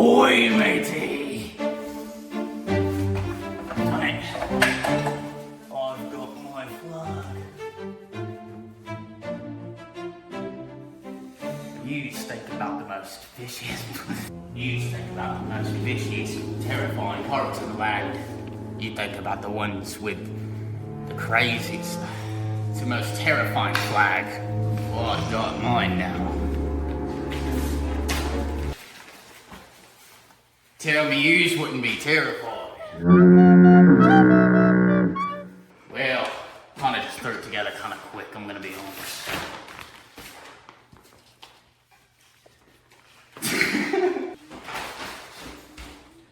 Ahoy, matey! Right. I've got my flag. You think about the most vicious... You think about the most vicious, terrifying pirates of the land. You think about the ones with the craziest, the most terrifying flag. Well, I've got mine now. Tell me yous wouldn't be terrified. Well, kinda just threw it together kinda quick, I'm gonna be honest.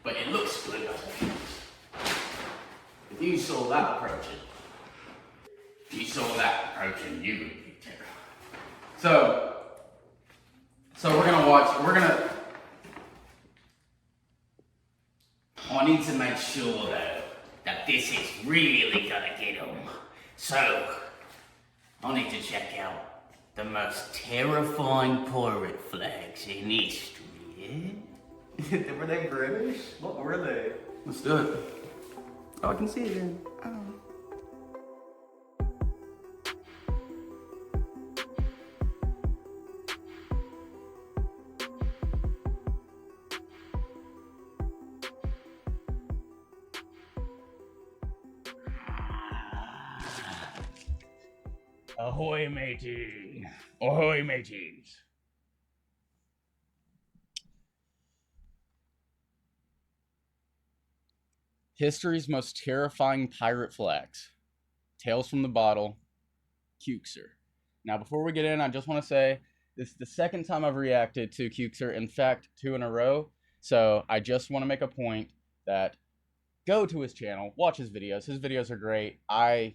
But it looks good, I think. If you saw that approaching, you would be terrified. So we're gonna I need to make sure though that this is really gonna get them. So I need to check out the most terrifying pirate flags in history. Yeah? Were they British? What were they? Let's do it. Oh, I can see it in. Oh. Ahoy, matey! Ahoy, mateys! History's most terrifying pirate flags. Tales from the Bottle, Cukser. Now, before we get in, I just want to say this is the second time I've reacted to Cukser. In fact, 2 in a row. So I just want to make a point that go to his channel, watch his videos. His videos are great. I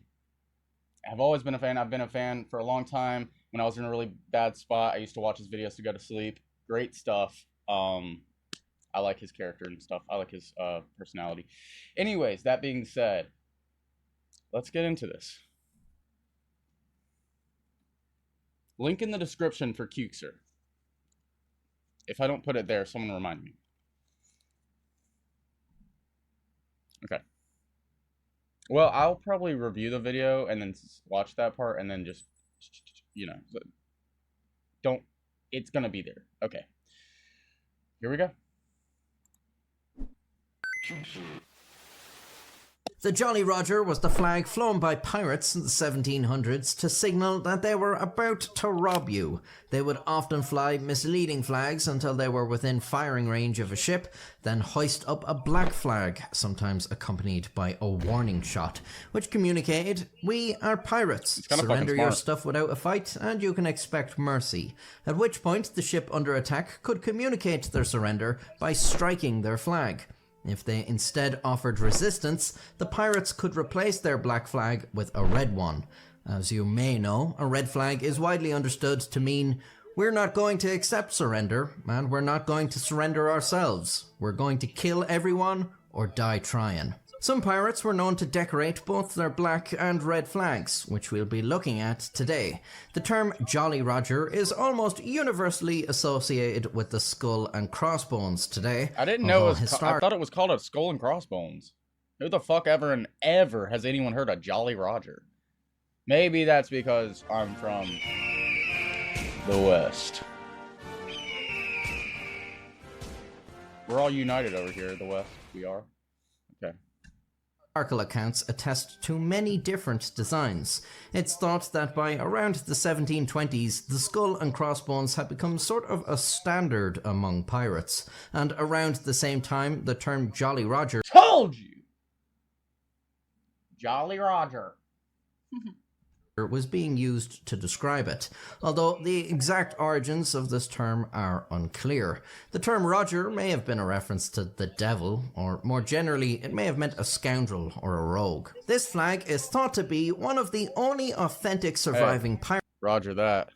have always been a fan. I've been a fan for a long time. When I was in a really bad spot, I used to watch his videos to go to sleep. Great stuff. I like his character and stuff. I like his personality. Anyways, that being said, let's get into this. Link in the description for Cukser. If I don't put it there, someone remind me. Okay. Well, I'll probably review the video and then watch that part and then just, you know, don't, it's gonna be there. Okay. Here we go. The Jolly Roger was the flag flown by pirates in the 1700s to signal that they were about to rob you. They would often fly misleading flags until they were within firing range of a ship, then hoist up a black flag, sometimes accompanied by a warning shot, which communicated, "We are pirates. Surrender your stuff without a fight, and you can expect mercy." At which point, the ship under attack could communicate their surrender by striking their flag. If they instead offered resistance, the pirates could replace their black flag with a red one. As you may know, a red flag is widely understood to mean, we're not going to accept surrender, and we're not going to surrender ourselves. We're going to kill everyone or die trying. Some pirates were known to decorate both their black and red flags, which we'll be looking at today. The term Jolly Roger is almost universally associated with the skull and crossbones today. I didn't know it was I thought it was called a skull and crossbones. Who the fuck ever has anyone heard of Jolly Roger? Maybe that's because I'm from the West. We're all united over here, the West. We are. Okay. Historical accounts attest to many different designs. It's thought that by around the 1720s, the skull and crossbones had become sort of a standard among pirates, and around the same time, the term Jolly Roger told you! Jolly Roger. was being used to describe it, although the exact origins of this term are unclear. The term Roger may have been a reference to the devil, or more generally, it may have meant a scoundrel or a rogue. This flag is thought to be one of the only authentic surviving pirates. Roger that.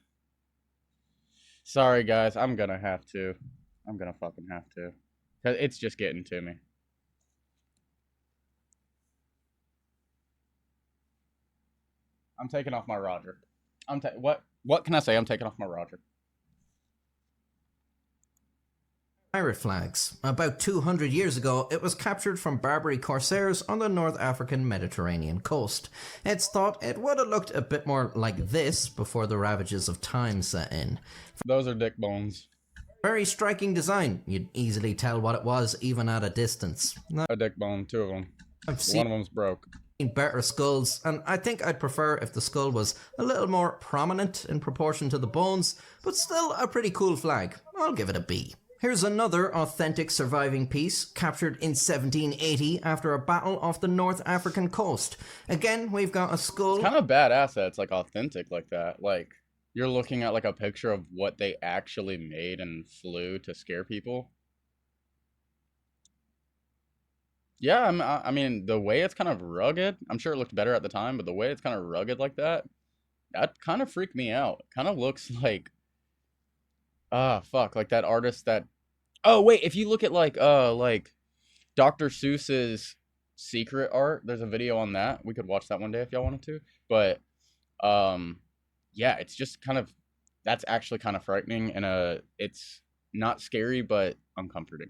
Sorry guys, I'm gonna fucking have to. It's just getting to me. I'm taking off my Roger. What can I say? I'm taking off my Roger. pirate flags. About 200 years ago, it was captured from Barbary corsairs on the North African Mediterranean coast. It's thought it would have looked a bit more like this before the ravages of time set in. Those are dick bones. Very striking design. You'd easily tell what it was even at a distance. Now, A dick bone, two of them. I've One seen of them's broke. better skulls, and I think I'd prefer if the skull was a little more prominent in proportion to the bones, but still a pretty cool flag. I'll give it a B. Here's another authentic surviving piece, captured in 1780 after a battle off the North African coast. Again, we've got a skull. It's kind of badass that it's like authentic like that. Like, you're looking at like a picture of what they actually made and flew to scare people. Yeah, I mean, the way it's kind of rugged, I'm sure it looked better at the time, but the way it's kind of rugged like that kind of freaked me out. Kind of looks like, fuck, like that artist that, oh, wait, if you look at like Dr. Seuss's secret art, there's a video on that. We could watch that one day if y'all wanted to. But, yeah, it's just kind of, that's actually kind of frightening, and it's not scary, but uncomforting.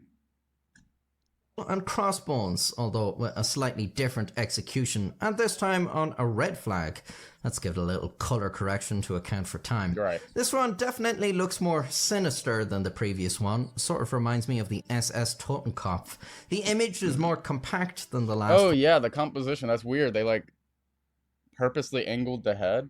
And crossbones, although with a slightly different execution, and this time on a red flag. Let's give it a little colour correction to account for time. Right. This one definitely looks more sinister than the previous one, sort of reminds me of the SS Totenkopf. The image is more compact than the last Oh yeah, the composition, that's weird. They like purposely angled the head.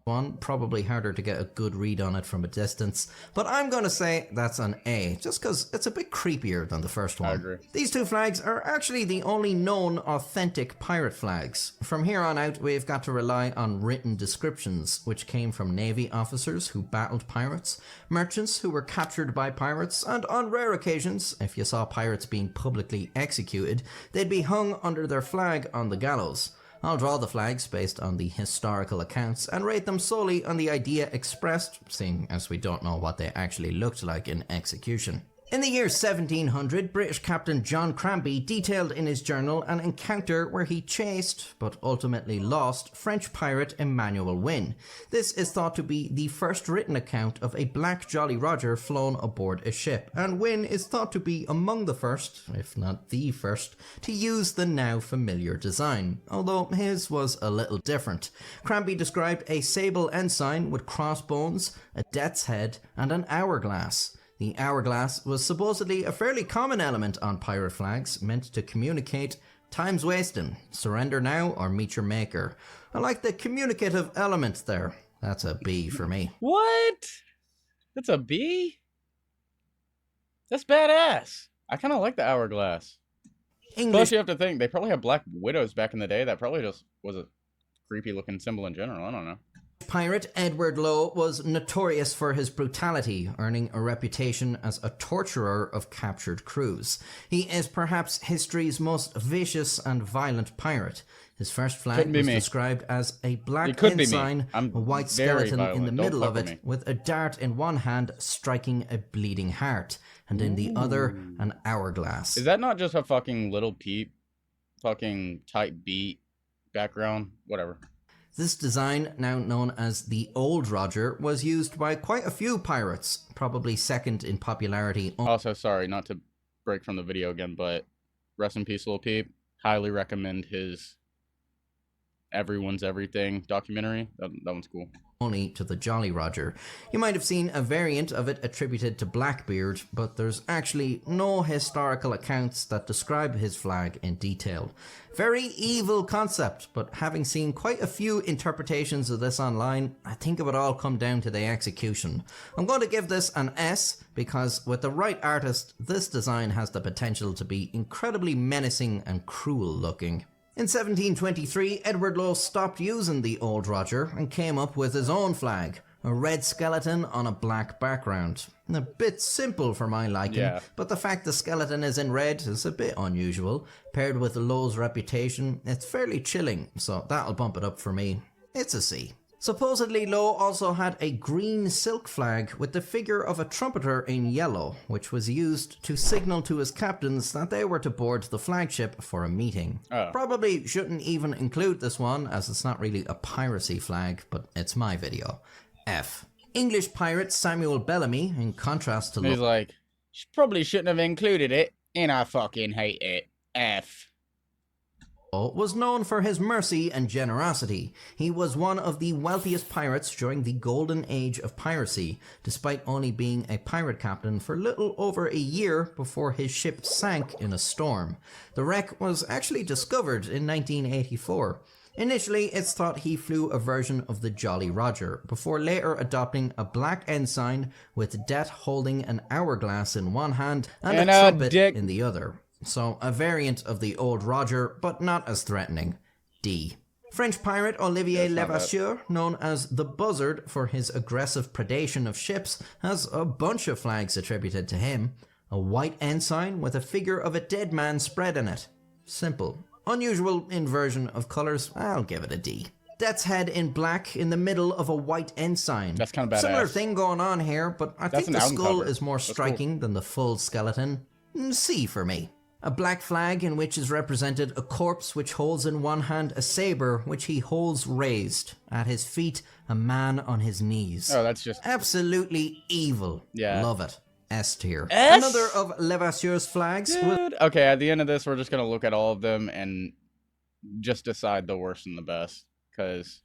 one, probably harder to get a good read on it from a distance, but I'm going to say that's an A, just because it's a bit creepier than the first one. I agree. These two flags are actually the only known authentic pirate flags. From here on out, we've got to rely on written descriptions, which came from Navy officers who battled pirates, merchants who were captured by pirates, and on rare occasions, if you saw pirates being publicly executed, they'd be hung under their flag on the gallows. I'll draw the flags based on the historical accounts and rate them solely on the idea expressed, seeing as we don't know what they actually looked like in execution. In the year 1700, British Captain John Cranby detailed in his journal an encounter where he chased, but ultimately lost, French pirate Emmanuel Wynne. This is thought to be the first written account of a black Jolly Roger flown aboard a ship, and Wynne is thought to be among the first, if not the first, to use the now familiar design, although his was a little different. Cranby described a sable ensign with crossbones, a death's head, and an hourglass. The hourglass was supposedly a fairly common element on pirate flags, meant to communicate time's wasting, surrender now or meet your maker. I like the communicative element there. That's a B for me. What? That's a B? That's badass. I kind of like the hourglass. Plus, English you have to think, they probably had black widows back in the day. That probably just was a creepy looking symbol in general. I don't know. pirate Edward Lowe was notorious for his brutality, earning a reputation as a torturer of captured crews. He is perhaps history's most vicious and violent pirate. His first flag was described as a black ensign, a white skeleton in the middle of it, with a dart in one hand striking a bleeding heart, and in the other, an hourglass. Is that not just a fucking Little Peep, fucking type beat background? Whatever. This design, now known as the Old Roger, was used by quite a few pirates, probably second in popularity. Also, sorry, not to break from the video again, but rest in peace, Little Peep. Highly recommend his Everyone's Everything documentary. That one's cool. Only to the Jolly Roger. You might have seen a variant of it attributed to Blackbeard, but there's actually no historical accounts that describe his flag in detail. Very evil concept, but having seen quite a few interpretations of this online, I think it would all come down to the execution. I'm going to give this an S, because with the right artist, this design has the potential to be incredibly menacing and cruel looking. In 1723, Edward Lowe stopped using the Old Roger and came up with his own flag, a red skeleton on a black background. A bit simple for my liking, but the fact the skeleton is in red is a bit unusual. Paired with Lowe's reputation, it's fairly chilling, so that'll bump it up for me. It's a C. Supposedly, Lowe also had a green silk flag with the figure of a trumpeter in yellow, which was used to signal to his captains that they were to board the flagship for a meeting. Probably shouldn't even include this one, as it's not really a piracy flag, but it's my video. F. English pirate Samuel Bellamy, in contrast to He's like, Probably shouldn't have included it, and I fucking hate it. F. Was known for his mercy and generosity. He was one of the wealthiest pirates during the golden age of piracy, despite only being a pirate captain for little over a year before his ship sank in a storm. The wreck was actually discovered in 1984. Initially, it's thought he flew a version of the Jolly Roger, before later adopting a black ensign with Det holding an hourglass in one hand and a trumpet in the other. So, a variant of the old Roger, but not as threatening. D. French pirate Olivier Levasseur, known as the Buzzard for his aggressive predation of ships, has a bunch of flags attributed to him. A white ensign with a figure of a dead man spread in it. Simple. Unusual inversion of colours, I'll give it a D. Det's head in black in the middle of a white ensign. That's kind of badass. Similar thing going on here, but I think the skull is more striking than the full skeleton. C for me. A black flag in which is represented a corpse which holds in one hand a saber which he holds raised. At his feet, a man on his knees. Oh, that's just... absolutely evil. Yeah. Love it. S tier. S? Another of Levasseur's flags. Okay, at the end of this, we're just going to look at all of them and just decide the worst and the best. Because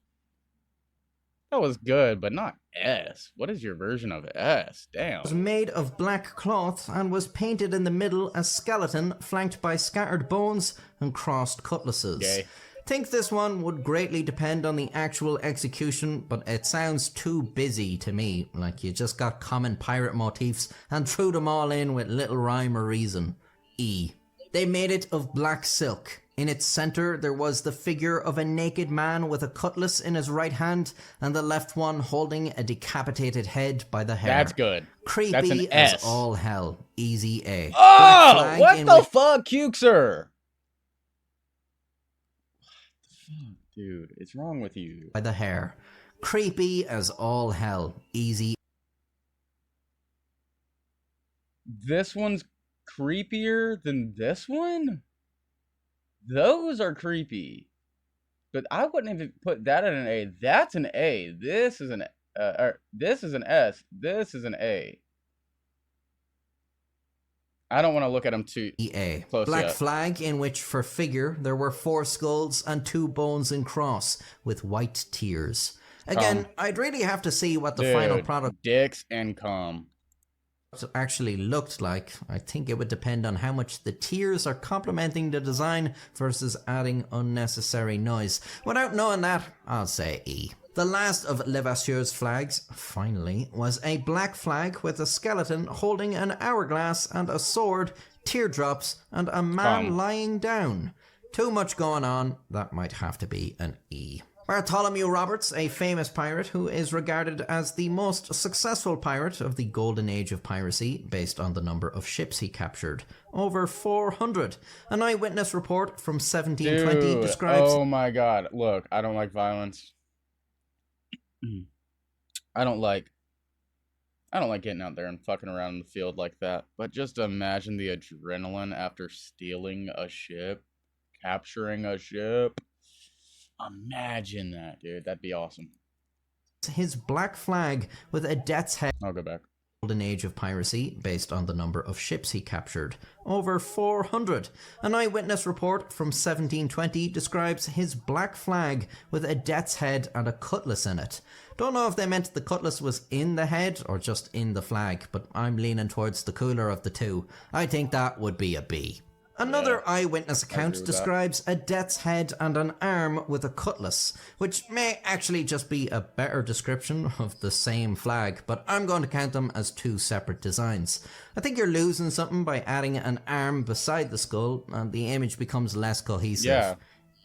that was good, but not S. What is your version of S? Damn. Was made of black cloth and was painted in the middle a skeleton flanked by scattered bones and crossed cutlasses. Gay. Think this one would greatly depend on the actual execution, but it sounds too busy to me, like you just got common pirate motifs and threw them all in with little rhyme or reason. E. They made it of black silk. In its center there was the figure of a naked man with a cutlass in his right hand and the left one holding a decapitated head by the hair. That's good. Creepy That's an as S. all hell. Easy A. Oh! What the fuck, Cukesir? Dude, it's wrong with you. By the hair. Creepy as all hell. Easy. This one's creepier than this one? Those are creepy. But I wouldn't even put that at an A. That's an A. This is an this is an S. This is an A. I don't want to look at them too close. Black flag in which for figure there were 4 skulls and 2 bones in cross with white tears. Again, I'd really have to see what the final product dicks and cum actually looked like. I think it would depend on how much the tears are complementing the design versus adding unnecessary noise. Without knowing that, I'll say E. The last of Levasseur's flags, finally, was a black flag with a skeleton holding an hourglass and a sword, teardrops, and a man lying down. Too much going on, that might have to be an E. Bartholomew Roberts, a famous pirate who is regarded as the most successful pirate of the golden age of piracy, based on the number of ships he captured. Over 400. An eyewitness report from 1720 describes... Oh my god, look, I don't like violence. I don't like getting out there and fucking around in the field like that. But just imagine the adrenaline after stealing a ship, capturing a ship. Imagine that, dude. That'd be awesome. His black flag with a death's head. I'll go back. Golden age of piracy, based on the number of ships he captured. Over 400. An eyewitness report from 1720 describes his black flag with a death's head and a cutlass in it. Don't know if they meant the cutlass was in the head or just in the flag, but I'm leaning towards the cooler of the two. I think that would be a B. Another eyewitness account describes a death's head and an arm with a cutlass, which may actually just be a better description of the same flag, but I'm going to count them as 2 separate designs. I think you're losing something by adding an arm beside the skull, and the image becomes less cohesive. Yeah.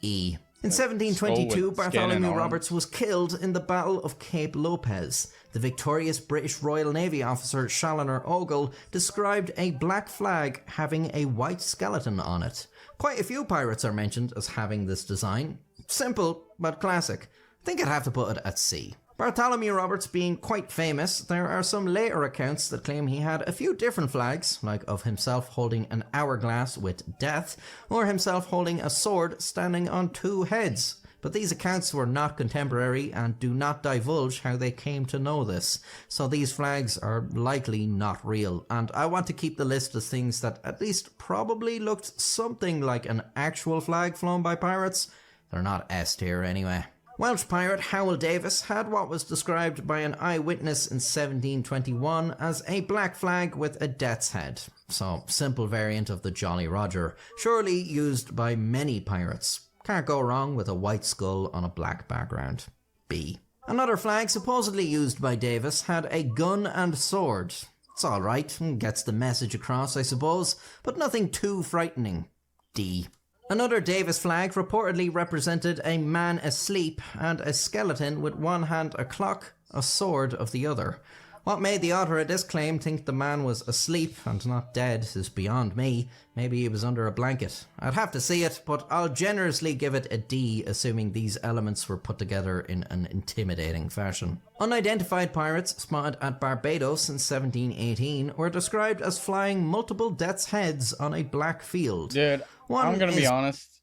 E. In 1722, Bartholomew Roberts was killed in the Battle of Cape Lopez. The victorious British Royal Navy officer Challoner Ogle described a black flag having a white skeleton on it. Quite a few pirates are mentioned as having this design. Simple, but classic. I think I'd have to put it at C. Bartholomew Roberts being quite famous, there are some later accounts that claim he had a few different flags, like of himself holding an hourglass with death, or himself holding a sword standing on 2 heads. but these accounts were not contemporary and do not divulge how they came to know this, so these flags are likely not real, and I want to keep the list as things that at least probably looked something like an actual flag flown by pirates. They're not S tier anyway. Welsh pirate Howell Davis had what was described by an eyewitness in 1721 as a black flag with a death's head. So, simple variant of the Jolly Roger, surely used by many pirates. Can't go wrong with a white skull on a black background. B. Another flag supposedly used by Davis had a gun and sword. It's alright, gets the message across I suppose, but nothing too frightening. D. Another Davis flag reportedly represented a man asleep and a skeleton with one hand a clock, a sword of the other. What made the author of this claim think the man was asleep and not dead is beyond me. Maybe he was under a blanket. I'd have to see it, but I'll generously give it a D, assuming these elements were put together in an intimidating fashion. Unidentified pirates spotted at Barbados in 1718 were described as flying multiple death's heads on a black field. Dude, I'm gonna be honest.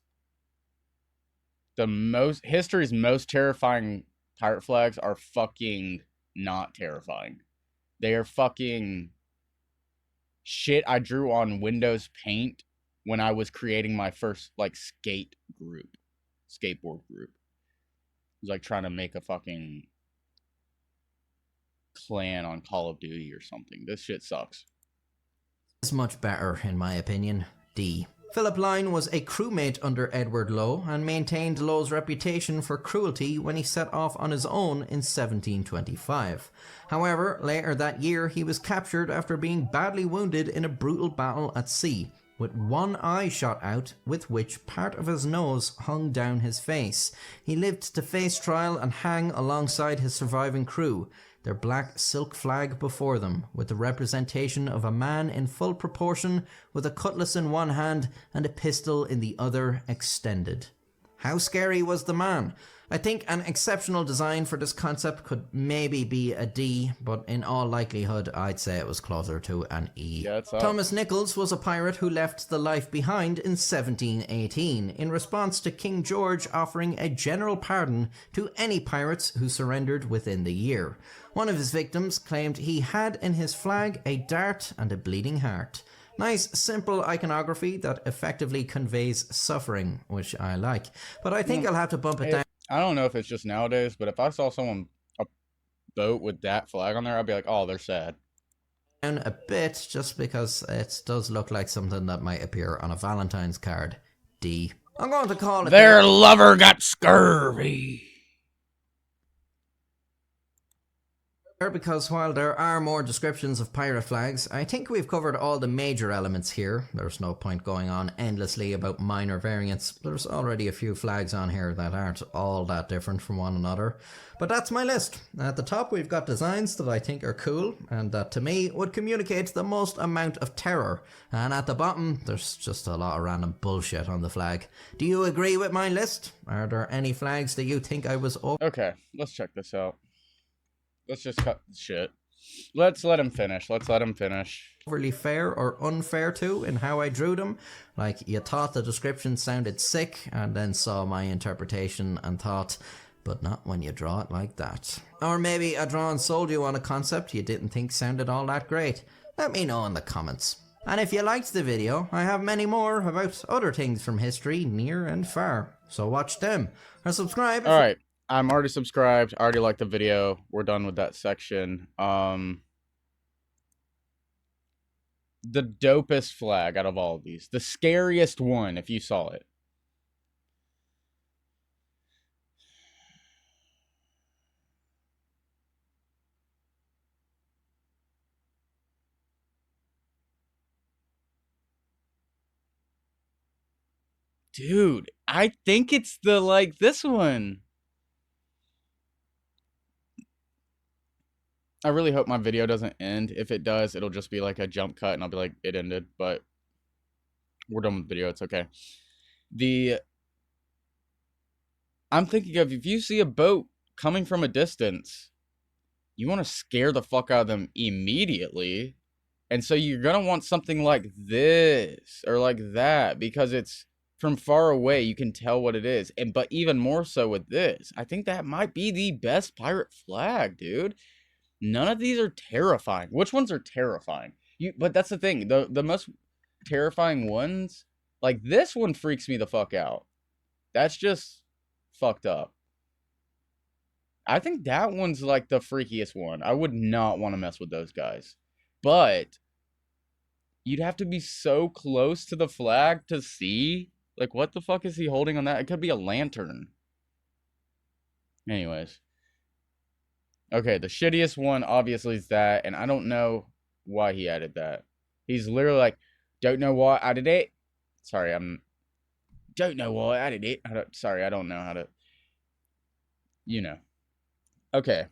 History's most terrifying pirate flags are fucking not terrifying. They are fucking shit I drew on Windows Paint when I was creating my first, like, skateboard group. It was like trying to make a fucking clan on Call of Duty or something. This shit sucks. It's much better, in my opinion. D. Philip Lyne was a crewmate under Edward Lowe and maintained Lowe's reputation for cruelty when he set off on his own in 1725. However, later that year he was captured after being badly wounded in a brutal battle at sea, with one eye shot out, with which part of his nose hung down his face. He lived to face trial and hang alongside his surviving crew, their black silk flag before them, with the representation of a man in full proportion, with a cutlass in one hand and a pistol in the other extended. How scary was the man? I think an exceptional design for this concept could maybe be a D, but in all likelihood I'd say it was closer to an E. Yeah, Thomas Nichols was a pirate who left the life behind in 1718 in response to King George offering a general pardon to any pirates who surrendered within the year. One of his victims claimed he had in his flag a dart and a bleeding heart. Nice, simple iconography that effectively conveys suffering, which I like. But I think I'll have to bump it down. I don't know if it's just nowadays, but if I saw a boat with that flag on there, I'd be like, oh, they're sad. Down a bit, just because it does look like something that might appear on a Valentine's card. D. I'm going to call it... Their lover got scurvy. Because while there are more descriptions of pirate flags, I think we've covered all the major elements here. There's no point going on endlessly about minor variants. There's already a few flags on here that aren't all that different from one another. But that's my list. At the top we've got designs that I think are cool and that to me would communicate the most amount of terror. And at the bottom there's just a lot of random bullshit on the flag. Do you agree with my list? Are there any flags that you think I was over? Okay, let's check this out. Let's just cut the shit. Let's let him finish. Overly fair or unfair to in how I drew them? Like, you thought the description sounded sick and then saw my interpretation and thought, but not when you draw it like that. Or maybe I draw and sold you on a concept you didn't think sounded all that great. Let me know in the comments. And if you liked the video, I have many more about other things from history near and far. So watch them. Or subscribe. Alright. I'm already subscribed. I already liked the video. We're done with that section. The dopest flag out of all of these. The scariest one, if you saw it. Dude, I think it's this one. I really hope my video doesn't end. If it does, it'll just be like a jump cut and I'll be like, it ended, but we're done with the video. It's okay. I'm thinking of, if you see a boat coming from a distance, you want to scare the fuck out of them immediately. And so you're going to want something like this or like that because it's from far away you can tell what it is. And but even more so with this, I think that might be the best pirate flag, dude. None of these are terrifying. Which ones are terrifying? But that's the thing. The most terrifying ones, like this one freaks me the fuck out. That's just fucked up. I think that one's like the freakiest one. I would not want to mess with those guys. But you'd have to be so close to the flag to see. Like, what the fuck is he holding on that? It could be a lantern. Anyways. Okay, the shittiest one obviously is that, and I don't know why he added that. He's literally like, don't know why I did it. Sorry, don't know why I did it. Sorry, I don't know how to, you know. Okay,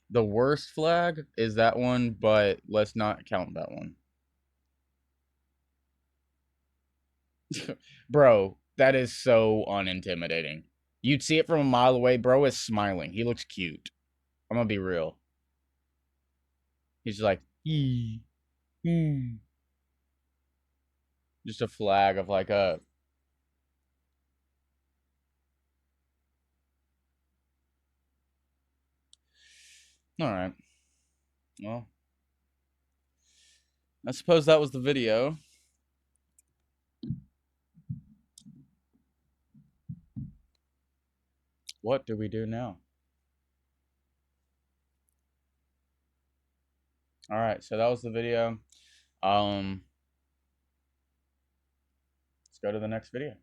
the worst flag is that one, but let's not count that one. Bro, that is so unintimidating. You'd see it from a mile away. Bro is smiling. He looks cute. I'm gonna be real. He's just like, just a flag of like a. All right. Well, I suppose that was the video. What do we do now? All right, so that was the video. Let's go to the next video.